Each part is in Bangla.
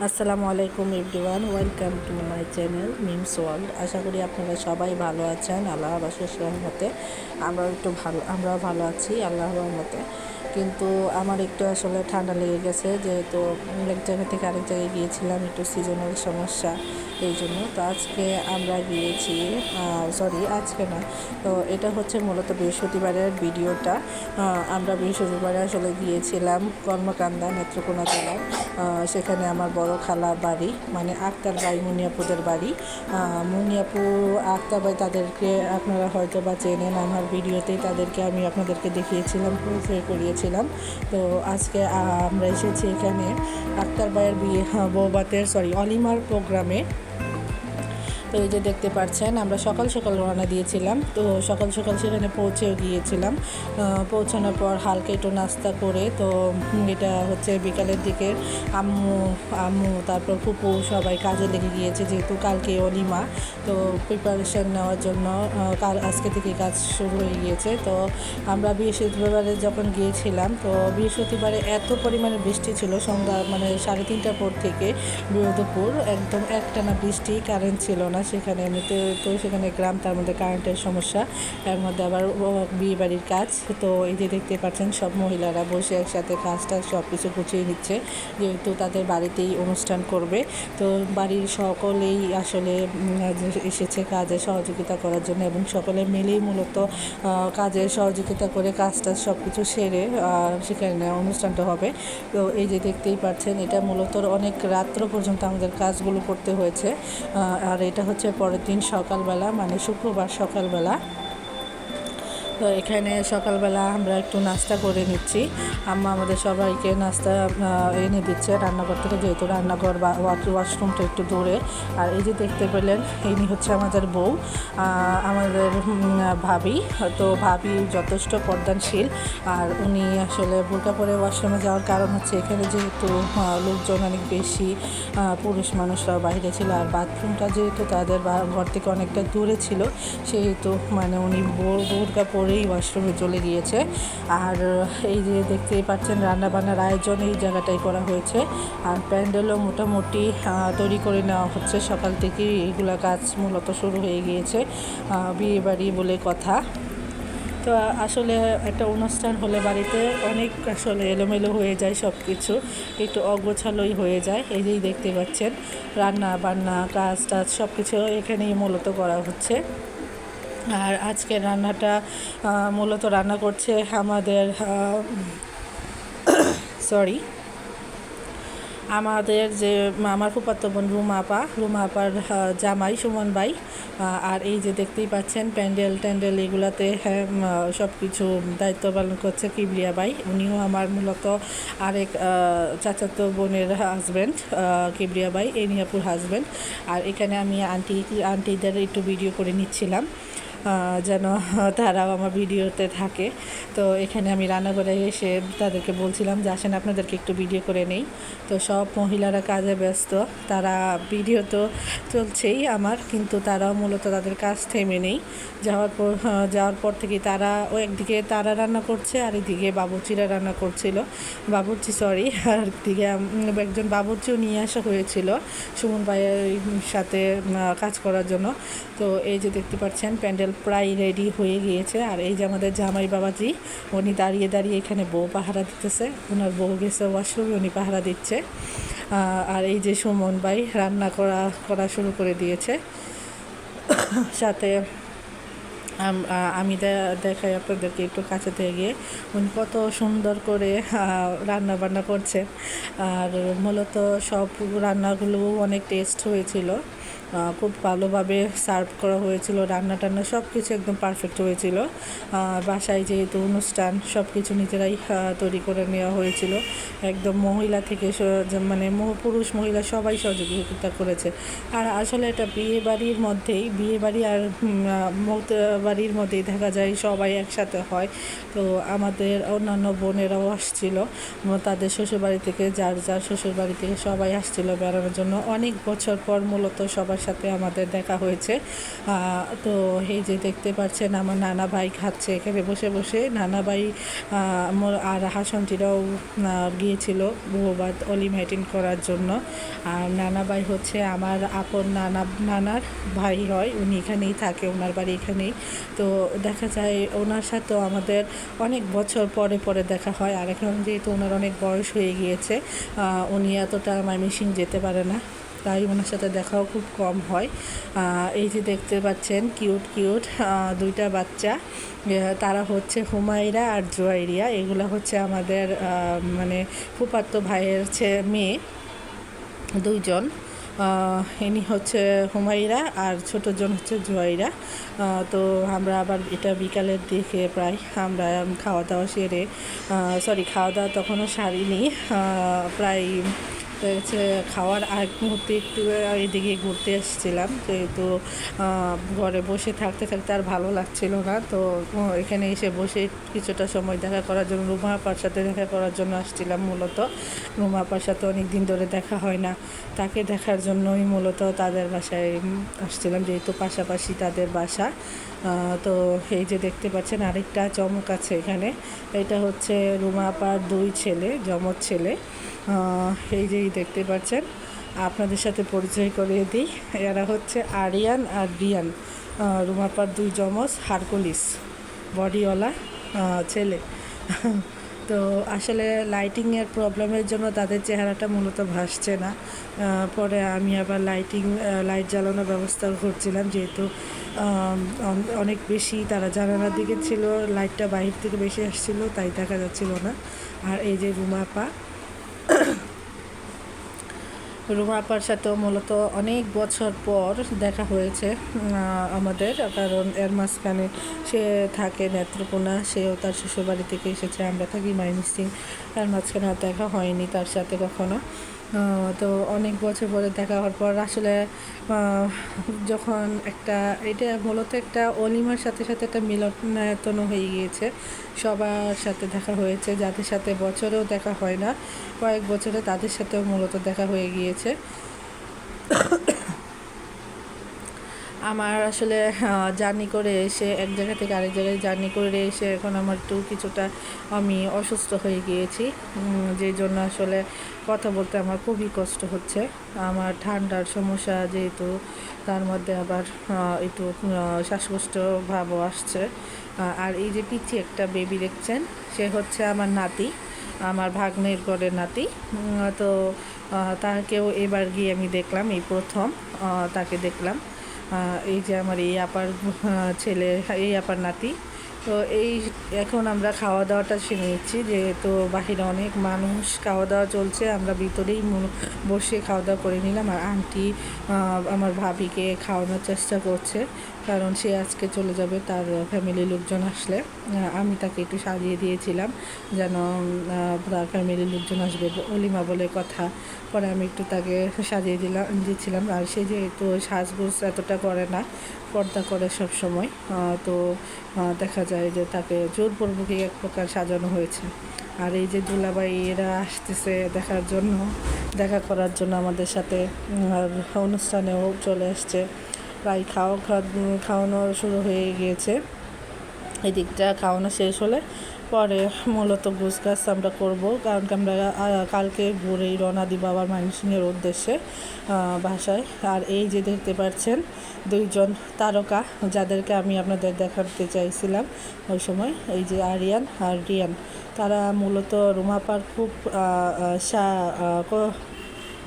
আসসালামু আলাইকুম everyone, welcome to my channel memes world. আশা করি আপনারা সবাই ভালো আছেন। আল্লাহর অশেষ রহমতে আমরাও ভালো আছি আল্লাহর রহমতে। কিন্তু আমার একটু আসলে ঠান্ডা লেগে গেছে, যেহেতু এক জায়গা থেকে আরেক জায়গায় গিয়েছিলাম, একটু সিজনাল সমস্যা এই জন্য। তো আজকে আমরা গিয়েছি, আজকে না, তো এটা হচ্ছে মূলত বৃহস্পতিবারের ভিডিওটা। আমরা বৃহস্পতিবারে আসলে গিয়েছিলাম কর্মকান্দা, নেত্রকোনা জেলায়। সেখানে আমার বড় খালার বাড়ি, মানে আক্তার ভাই মুনিয়াপুদের বাড়ি। মুনিয়াপু আক্তার ভাই, তাদেরকে আপনারা হয়তো বা চেনেন, আমার ভিডিওতেই তাদেরকে আমি আপনাদেরকে দেখিয়েছিলাম, পরিচয় করিয়েছিলাম। তো আজকে আমরা এসেছি এখানে আক্তার ভাইয়ের বৌবাতের অলিমার প্রোগ্রামে। তো এই যে দেখতে পাচ্ছেন, আমরা সকাল সকাল রওনা দিয়েছিলাম। তো সকাল সকাল সেখানে পৌঁছেও গিয়েছিলাম। পৌঁছানোর পর হালকা একটু নাস্তা করে, তো এটা হচ্ছে বিকালের দিকে আম্মু আম্মু তারপর ফুপু সবাই কাজে লেগে গিয়েছে, যেহেতু কালকে অলিমা। তো প্রিপারেশন নেওয়ার জন্য আজকে থেকে কাজ শুরু হয়ে গিয়েছে। তো আমরা বৃহস্পতিবারে যখন গিয়েছিলাম, তো বৃহস্পতিবারে এত পরিমাণে বৃষ্টি ছিল, সন্ধ্যা মানে 3:30টার পর থেকে দুপুর একদম একটানা বৃষ্টি, কারেন্ট ছিল না সেখানে। এমনিতে তো সেখানে গ্রাম, তার মধ্যে কারেন্টের সমস্যা, এর মধ্যে আবার বিয়ে বাড়ির কাজ। তো এই যে দেখতে পাচ্ছেন, সব মহিলারা বসে একসাথে কাজটা সব কিছু গুছিয়ে নিচ্ছে, যেহেতু তাদের বাড়িতেই অনুষ্ঠান করবে। তো বাড়ির সকলেই আসলে এসেছে কাজে সহযোগিতা করার জন্য, এবং সকলে মিলেই মূলত কাজে সহযোগিতা করে কাজটা সব কিছু সেরে সেখানে অনুষ্ঠানটা হবে। তো এই যে দেখতেই পাচ্ছেন, এটা মূলত অনেক রাত্র পর্যন্ত আমাদের কাজগুলো করতে হয়েছে। আর এটা হচ্ছে পরের দিন সকালবেলা, মানে শুক্রবার সকালবেলা। তো এখানে সকালবেলা আমরা একটু নাস্তা করে নিচ্ছি। আম্মা আমাদের সবাইকে নাস্তা এনে দিচ্ছে রান্নাঘর থেকে, যেহেতু রান্নাঘর বা ওয়াশরুমটা একটু দূরে। আর এই যে দেখতে পেলেন, ইনি হচ্ছে আমাদের বউ, আমাদের ভাবি। তো ভাবি যথেষ্ট পর্দানশীল, আর উনি আসলে বোরকা পরে ওয়াশরুমে যাওয়ার কারণ হচ্ছে, এখানে যেহেতু লোকজন অনেক বেশি, পুরুষ মানুষরাও বাইরে ছিল, আর বাথরুমটা যেহেতু তাদের ঘর থেকে অনেকটা দূরে ছিল, সেহেতু মানে উনি বোরকা পরেই ওয়াশরুমে চলে গিয়েছে। আর এই যে দেখতেই পাচ্ছেন, রান্নাবান্নার আয়োজন এই জায়গাটায় করা হয়েছে। আর প্যান্ডেলও মোটামুটি তৈরি করে নেওয়া হচ্ছে, সকাল থেকেই এইগুলা কাজ মূলত শুরু হয়ে গিয়েছে। বিয়ে বাড়ি বলে কথা। তো আসলে একটা অনুষ্ঠান হলে বাড়িতে অনেক আসলে এলোমেলো হয়ে যায়, সব কিছু একটু অগোছালোই হয়ে যায়। এই যেই দেখতে পাচ্ছেন, রান্না বান্না কাজ টাজ সব কিছু এখানেই মূলত করা হচ্ছে। আর আজকের রান্নাটা মূলত রান্না করছে আমাদের সরি আমাদের যে আমার ফুফাতো বোন রুমা আপার জামাই সুমন ভাই। আর এই যে দেখতেই পাচ্ছেন, ট্যান্ডেল এগুলাতে সব কিছু দায়িত্ব পালন করছে কিবরিয়া ভাই। উনিও আমার মূলত আরেক চাচাতো বোনের হাজব্যান্ড, কিবরিয়া ভাই এনিয়াপুর হাজব্যান্ড। আর এখানে আমি আন্টিদের একটু ভিডিও করে নিচ্ছিলাম, যেন তারাও আমার ভিডিওতে থাকে। তো এখানে আমি রান্নাঘরে এসে তাদেরকে বলছিলাম যে আসেন আপনাদেরকে একটু ভিডিও করে নেই। তো সব মহিলারা কাজে ব্যস্ত, তারা ভিডিও তো চলছেই আমার, কিন্তু তারাও মূলত তাদের কাজ থেমে নেই। যাওয়ার পর থেকে তারা একদিকে তারা রান্না করছে, আর এদিকে বাবুর্চিরা রান্না করছিল। আর দিকে একজন বাবুর্চিও নিয়ে আসা হয়েছিল সুমন ভাইয়ের সাথে কাজ করার জন্য। তো এই যে দেখতে পাচ্ছেন, প্যান্ডেল প্রায় রেডি হয়ে গিয়েছে। আর এই যে আমাদের জামাই বাবাজি, উনি দাঁড়িয়ে দাঁড়িয়ে এখানে বউ পাহারা দিতেছে, ওনার বউ গেছে ওয়াশরুমে, উনি পাহারা দিচ্ছে। আর এই যে সুমন ভাই রান্না করা শুরু করে দিয়েছে। সাথে আমি দেখাই আপনাদেরকে একটু কাছে থেকে গিয়ে, উনি কত সুন্দর করে রান্না বান্না করছেন। আর মূলত সব রান্নাগুলো অনেক টেস্ট হয়েছিল, খুব ভালোভাবে সার্ভ করা হয়েছিল, রান্না টান্না সব কিছু একদম পারফেক্ট হয়েছিল। বাসায় যেহেতু অনুষ্ঠান, সব কিছু নিজেরাই তৈরি করে নেওয়া হয়েছিল। একদম মহিলা থেকে মানে পুরুষ মহিলা সবাই সহযোগিতা করেছে। আর আসলে এটা বিয়ে বাড়ি আর মৌত বাড়ির মধ্যেই দেখা যায়, সবাই একসাথে হয়। তো আমাদের অন্যান্য বোনেরাও আসছিল, তাদের শ্বশুরবাড়ি থেকে, যার শ্বশুরবাড়ি থেকে সবাই আসছিল বেড়ানোর জন্য। অনেক বছর পর মূলত সবার সাথে আমাদের দেখা হয়েছে। তো এই যে দেখতে পাচ্ছেন আমার নানা ভাই খাচ্ছে এখানে বসে বসে। নানা ভাই আর হাসানটিরাও গিয়েছিল বহুবাদ অলিম অ্যাটেন্ড করার জন্য। আর নানা ভাই হচ্ছে আমার আপন নানার ভাই হয়, উনি এখানেই থাকে, ওনার বাড়ি এখানেই। তো দেখা যায় ওনার সাথেও আমাদের অনেক বছর পরে পরে দেখা হয়। আর এখন যেহেতু ওনার অনেক বয়স হয়ে গিয়েছে, উনি এতটা ময়মনসিংহ যেতে পারে না, তাই ওনার সাথে দেখাও খুব কম হয়। এই যে দেখতে পাচ্ছেন কিউট কিউট দুইটা বাচ্চা, তারা হচ্ছে হুমায়রা আর জুয়াইরিয়া। এগুলো হচ্ছে আমাদের মানে ফুফাতো ভাইয়ের মেয়ে দুইজন। ইনি হচ্ছে হুমায়রা আর ছোটোজন হচ্ছে জুয়াইরা। তো আমরা আবার এটা বিকালের দিকে প্রায় আমরা খাওয়া দাওয়া সেরে খাওয়া দাওয়া তখনও সারিনি, প্রায় হচ্ছে খাওয়ার আগ মুহূর্তে একটু এদিকে ঘুরতে এসেছিলাম, যেহেতু ঘরে বসে থাকতে থাকতে আর ভালো লাগছিল না। তো এখানে এসে বসে কিছুটা সময় দেখা করার জন্য রুমা আপার সাথে দেখা করার জন্য আসছিলাম। মূলত রুমা আপার সাথে অনেক দিন ধরে দেখা হয় না, তাকে দেখার জন্যই মূলত তাদের বাসায় আসছিলাম, যেহেতু পাশাপাশি তাদের বাসা। তো এই যে দেখতে পাচ্ছেন আরেকটা চমক আছে এখানে, এটা হচ্ছে রুমা আপার দুই ছেলে, যমজ ছেলে। এই যেই দেখতে পাচ্ছেন, আপনাদের সাথে পরিচয় করিয়ে দিই, এরা হচ্ছে আরিয়ান আর রিয়ান, রুমাপার দুই যমজ হারকুলিস বডিওয়ালা ছেলে। তো আসলে লাইটিংয়ের প্রবলেমের জন্য তাদের চেহারাটা মূলত ভাসছে না। পরে আমি আবার লাইট জ্বালানোর ব্যবস্থা করছিলাম, যেহেতু অনেক বেশি তারা জানালার দিকে ছিল, লাইটটা বাইরে থেকে বেশি আসছিল, তাই দেখা যাচ্ছিল না। আর এই যে রুমা আপার সাথেও মূলত অনেক বছর পর দেখা হয়েছে আমাদের, কারণ এর মাঝখানে সে থাকে নেত্রকোনা, সেও তার শ্বশুরবাড়ি থেকে এসেছে, আমরা থাকি ময়মনসিংহ। এর মাঝখানে আর দেখা হয়নি তার সাথে কখনো। তো অনেক বছর পরে দেখা হওয়ার পর আসলে যখন এটা মূলত একটা অলিমার সাথে সাথে একটা মিলনায়তনও হয়ে গিয়েছে, সবার সাথে দেখা হয়েছে, যাদের সাথে বছরেও দেখা হয় না, কয়েক বছরে তাদের সাথেও মূলত দেখা হয়ে গিয়েছে। আমার আসলে জার্নি করে এসে এক জায়গা থেকে আরেক জায়গায় জার্নি করে এসে এখন আমার কিছুটা আমি অসুস্থ হয়ে গিয়েছি, যেই জন্য আসলে কথা বলতে আমার খুবই কষ্ট হচ্ছে। আমার ঠান্ডার সমস্যা যেহেতু, তার মধ্যে আবার একটু শ্বাসকষ্ট ভাবও আসছে। আর এই যে পিছিয়ে একটা বেবি দেখছেন, সে হচ্ছে আমার নাতি, আমার ভাগ্নের ঘরের নাতি। তো তাকেও এবার গিয়ে আমি দেখলাম, এই প্রথম তাকে দেখলাম। এই যে আমার এই আপার ছেলে, এই আপার নাতি। তো এখন আমরা খাওয়া দাওয়াটা সেরে নিচ্ছি, যেহেতু বাহিরে অনেক মানুষ, খাওয়া দাওয়া চলছে, আমরা ভিতরেই বসে খাওয়া দাওয়া করে নিলাম। আর আন্টি আমার ভাবিকে খাওয়ানোর চেষ্টা করছে, কারণ সে আজকে চলে যাবে, তার ফ্যামিলির লোকজন আসলে। আমি তাকে একটু সাজিয়ে দিয়েছিলাম যেন তার ফ্যামিলির লোকজন আসবে, অলিমা বলে কথা। পরে আমি একটু তাকে সাজিয়ে দিচ্ছিলাম। আর সে যেহেতু সাজগোজ এতটা করে না, পর্দা করে সব সময়, তো দেখা যায় যে তাকে জোরপূর্বকই এক প্রকার সাজানো হয়েছে। আর এই যে দুলাভাই এরা আসতেছে দেখা করার জন্য আমাদের সাথে, আর অনুষ্ঠানেও চলে আসছে, প্রায় খাওয়ানো শুরু হয়ে গিয়েছে। এই দিকটা খাওয়ানো শেষ হলে পরে মূলত গোছগাছ আমরা করব, কারণ আমরা কালকে ভোরেই রওনা দিব আবার ময়মনসিংহের উদ্দেশ্যে বাসায়। আর এই যে দেখতে পাচ্ছেন দুইজন তারকা, যাদেরকে আমি আপনাদের দেখাতে চাইছিলাম ওই সময়, এই যে আরিয়ান আর রিয়ান, তারা মূলত রুমাপার খুব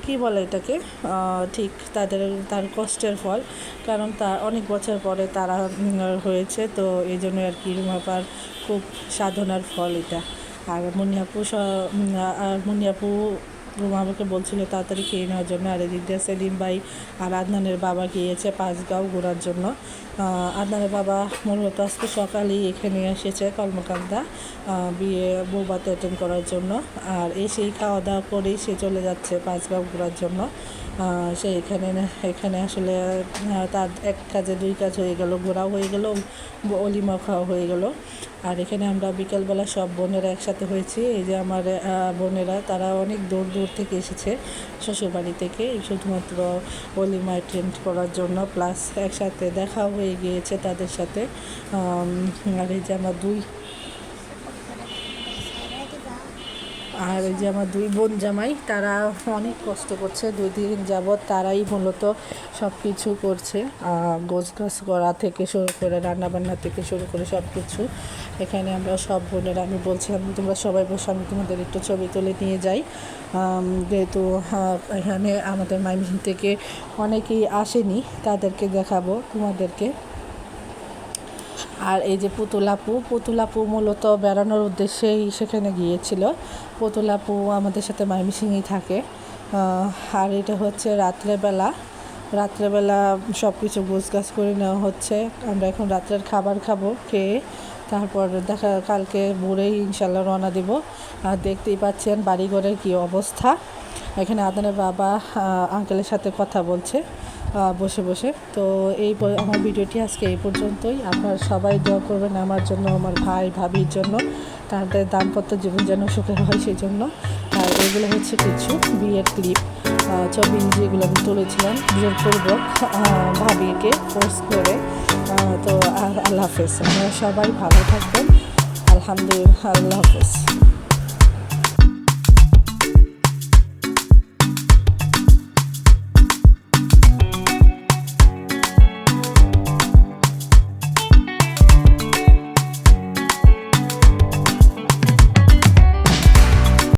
কী বলে এটাকে, ঠিক তার কষ্টের ফল, কারণ তার অনেক বছর পরে তারা হয়েছে, তো এই জন্য আর কি রুমাপার খুব সাধনার ফল এটা। আর মুনিয়াপু রুমাবাকে বলছিল তাড়াতাড়ি খেয়ে নেওয়ার জন্য। আর এদিক দিয়ে সেলিম ভাই আর আদনানের বাবা গিয়েছে পাঁচগাঁও ঘোরার জন্য। আদনানের বাবা মূলত আজকে সকালেই এখানে এসেছে কলমকান্দা বিয়ে বৌভাত অ্যাটেন্ড করার জন্য। আর এসেই খাওয়া দাওয়া করেই সে চলে যাচ্ছে পাঁচগাঁও ঘোরার জন্য। সে এখানে আসলে তার এক কাজে দুই কাজ হয়ে গেল, ঘোরাও হয়ে গেল, অলিমা খাওয়া হয়ে গেল। আর এখানে আমরা বিকেলবেলা সব বোনেরা একসাথে হয়েছি। এই যে আমার বোনেরা, তারা অনেক দূর দূর থেকে এসেছে শ্বশুরবাড়ি থেকে শুধুমাত্র অলিমা অ্যাটেন্ড করার জন্য, প্লাস একসাথে দেখা হয়ে গিয়েছে তাদের সাথে। আর এই যে আমার দুই বোন জামাই, তারা অনেক কষ্ট করছে 2 দিন যাবৎ। তারাই মূলত সব কিছু করছে, গোছগাছ করা থেকে শুরু করে রান্নাবান্না থেকে শুরু করে সব কিছু। এখানে আমরা সব বোনেরা, আমি বলছিলাম তোমরা সবাই বসে, আমি তোমাদের একটু ছবি তুলে নিয়ে যাই। যেহেতু এখানে আমাদের ময়মনসিংহ থেকে অনেকেই আসেনি, তাদেরকে দেখাবো তোমাদেরকে। আর এই যে পুতুলাপু মূলত বেড়ানোর উদ্দেশ্যেই সেখানে গিয়েছিল। পুতুলাপু আমাদের সাথে ময়মনসিংহেই থাকে। আর এটা হচ্ছে রাত্রেবেলা সব কিছু গোছগাছ করে নেওয়া হচ্ছে। আমরা এখন রাত্রের খাবার খাবো, খেয়ে তারপর কালকে ভোরেই ইনশাল্লাহ রওনা দেব। আর দেখতেই পাচ্ছেন বাড়িঘরের কী অবস্থা। এখানে আদনার বাবা আঙ্কেলের সাথে কথা বলছে বসে বসে। তো আমার ভিডিওটি আজকে এই পর্যন্তই। আপনারা সবাই দোয়া করবেন আমার জন্য, আমার ভাই ভাবির জন্য, তাদের দাম্পত্য জীবন যেন সুখের হয় সেই জন্য। আর এগুলো হচ্ছে কিছু বিয়ের ক্লিপ, ছবি যেগুলো আমি তুলেছিলাম জোরপূর্বক ভাবিকে ফোর্স করে। তো আল্লাহ হাফেজ, আপনারা সবাই ভালো থাকবেন। আলহামদুলিল্লাহ, আল্লাহ হাফেজ।